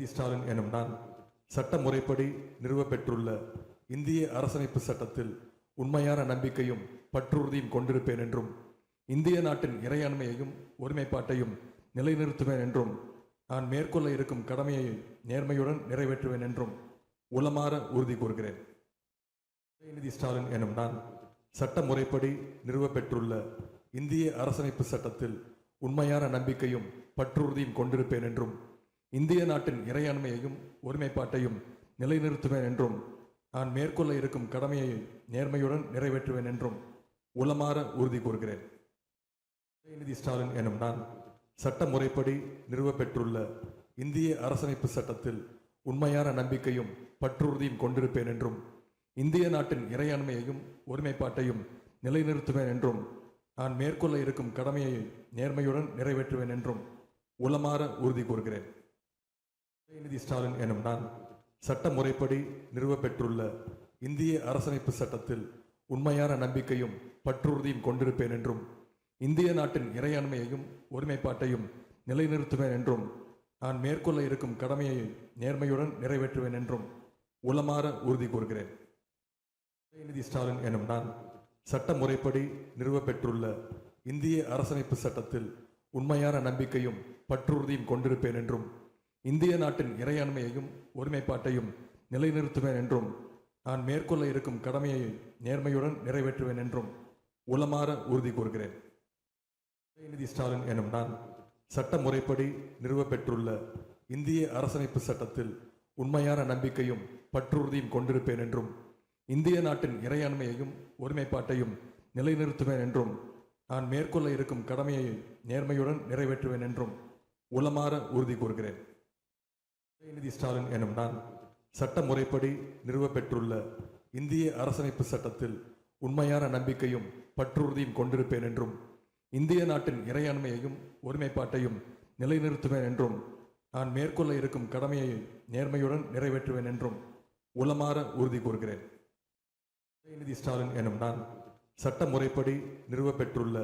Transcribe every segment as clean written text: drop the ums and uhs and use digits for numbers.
உதயநிதி ஸ்டாலின் எனும் நான் சட்ட முறைப்படி நிறுவப்பெற்றுள்ள இந்திய அரசமைப்பு சட்டத்தில் உண்மையான நம்பிக்கையும் பற்றுறுதியும் கொண்டிருப்பேன் என்றும் இந்திய நாட்டின் இறையாண்மையையும் ஒருமைப்பாட்டையும் நிலைநிறுத்துவேன் என்றும் நான் மேற்கொள்ள இருக்கும் கடமையை நேர்மையுடன் நிறைவேற்றுவேன் என்றும் உளமாற உறுதி கூறுகிறேன். உதயநிதி ஸ்டாலின் எனும் நான் சட்ட முறைப்படி நிறுவப்பெற்றுள்ள இந்திய அரசமைப்பு சட்டத்தில் உண்மையான நம்பிக்கையும் பற்றுறுதியும் கொண்டிருப்பேன் என்றும் இந்திய நாட்டின் இறையாண்மையையும் ஒருமைப்பாட்டையும் நிலைநிறுத்துவேன் என்றும் நான் மேற்கொள்ள இருக்கும் கடமையை நேர்மையுடன் நிறைவேற்றுவேன் என்றும் உளமாற உறுதி கூறுகிறேன். உதயநிதி ஸ்டாலின் எனும் நான் சட்ட முறைப்படி நிறுவப்பெற்றுள்ள இந்திய அரசமைப்பு சட்டத்தில் உண்மையான நம்பிக்கையும் பற்றுறுதியும் கொண்டிருப்பேன் என்றும் இந்திய நாட்டின் இறையாண்மையையும் ஒருமைப்பாட்டையும் நிலைநிறுத்துவேன் என்றும் நான் மேற்கொள்ள இருக்கும் கடமையை நேர்மையுடன் நிறைவேற்றுவேன் என்றும் உளமாற உறுதி கூறுகிறேன். உதயநிதி ஸ்டாலின் எனும் நான் சட்ட முறைப்படி நிறுவப்பெற்றுள்ள இந்திய அரசமைப்பு சட்டத்தில் உண்மையான நம்பிக்கையும் பற்றுறுதியும் கொண்டிருப்பேன் என்றும் இந்திய நாட்டின் இறையாண்மையையும் ஒருமைப்பாட்டையும் நிலைநிறுத்துவேன் என்றும் நான் மேற்கொள்ள இருக்கும் கடமையை நேர்மையுடன் நிறைவேற்றுவேன் என்றும் உளமாற உறுதி கூறுகிறேன். உதயநிதி ஸ்டாலின் எனும் நான் சட்ட முறைப்படி நிறுவப்பெற்றுள்ள இந்திய அரசமைப்பு சட்டத்தில் உண்மையான நம்பிக்கையும் பற்றுறுதியும் கொண்டிருப்பேன் என்றும் இந்திய நாட்டின் இறையாண்மையையும் ஒருமைப்பாட்டையும் நிலைநிறுத்துவேன் என்றும் நான் மேற்கொள்ள இருக்கும் கடமையை நேர்மையுடன் நிறைவேற்றுவேன் என்றும் உளமாற உறுதி கூறுகிறேன். உதயநிதி ஸ்டாலின் எனும் நான் சட்ட முறைப்படி நிறுவப்பெற்றுள்ள இந்திய அரசமைப்பு சட்டத்தில் உண்மையான நம்பிக்கையும் பற்றுறுதியும் கொண்டிருப்பேன் என்றும் இந்திய நாட்டின் இறையாண்மையையும் ஒருமைப்பாட்டையும் நிலைநிறுத்துவேன் என்றும் நான் மேற்கொள்ள இருக்கும் கடமையை நேர்மையுடன் நிறைவேற்றுவேன் என்றும் உளமாற உறுதி கூறுகிறேன். உதயநிதி ஸ்டாலின் எனும் நான் சட்ட முறைப்படி நிறுவப்பெற்றுள்ள இந்திய அரசமைப்பு சட்டத்தில் உண்மையான நம்பிக்கையும் பற்றுறுதியும் கொண்டிருப்பேன் என்றும் இந்திய நாட்டின் இறையாண்மையையும் ஒருமைப்பாட்டையும் நிலைநிறுத்துவேன் என்றும் நான் மேற்கொள்ள இருக்கும் கடமையை நேர்மையுடன் நிறைவேற்றுவேன் என்றும் உளமாற உறுதி கூறுகிறேன். உதயநிதி ஸ்டாலின் எனும் நான் சட்ட முறைப்படி நிறுவப்பெற்றுள்ள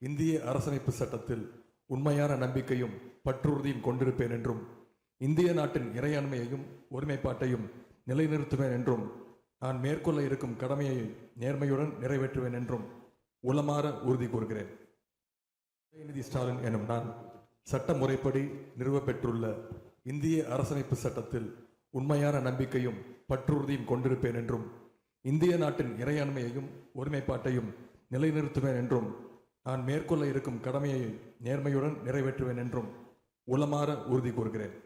இந்திய அரசமைப்பு சட்டத்தில் உண்மையான நம்பிக்கையும் பற்றுறுதியும் கொண்டிருப்பேன் என்றும் இந்திய நாட்டின் இறையாண்மையையும் ஒருமைப்பாட்டையும் நிலைநிறுத்துவேன் என்றும் நான் மேற்கொள்ள இருக்கும் கடமையை நேர்மையுடன் நிறைவேற்றுவேன் என்றும் உளமாற உறுதி கூறுகிறேன். உதயநிதி ஸ்டாலின் எனும் நான் சட்ட முறைப்படி நிறுவப்பெற்றுள்ள இந்திய அரசமைப்பு சட்டத்தில் உண்மையான நம்பிக்கையும் பற்றுறுதியும் கொண்டிருப்பேன் என்றும் இந்திய நாட்டின் இறையாண்மையையும் ஒருமைப்பாட்டையும் நிலைநிறுத்துவேன் என்றும் நான் மேற்கொள்ள இருக்கும் கடமையை நேர்மையுடன் நிறைவேற்றுவேன் என்றும் உளமாற உறுதி கூறுகிறேன்.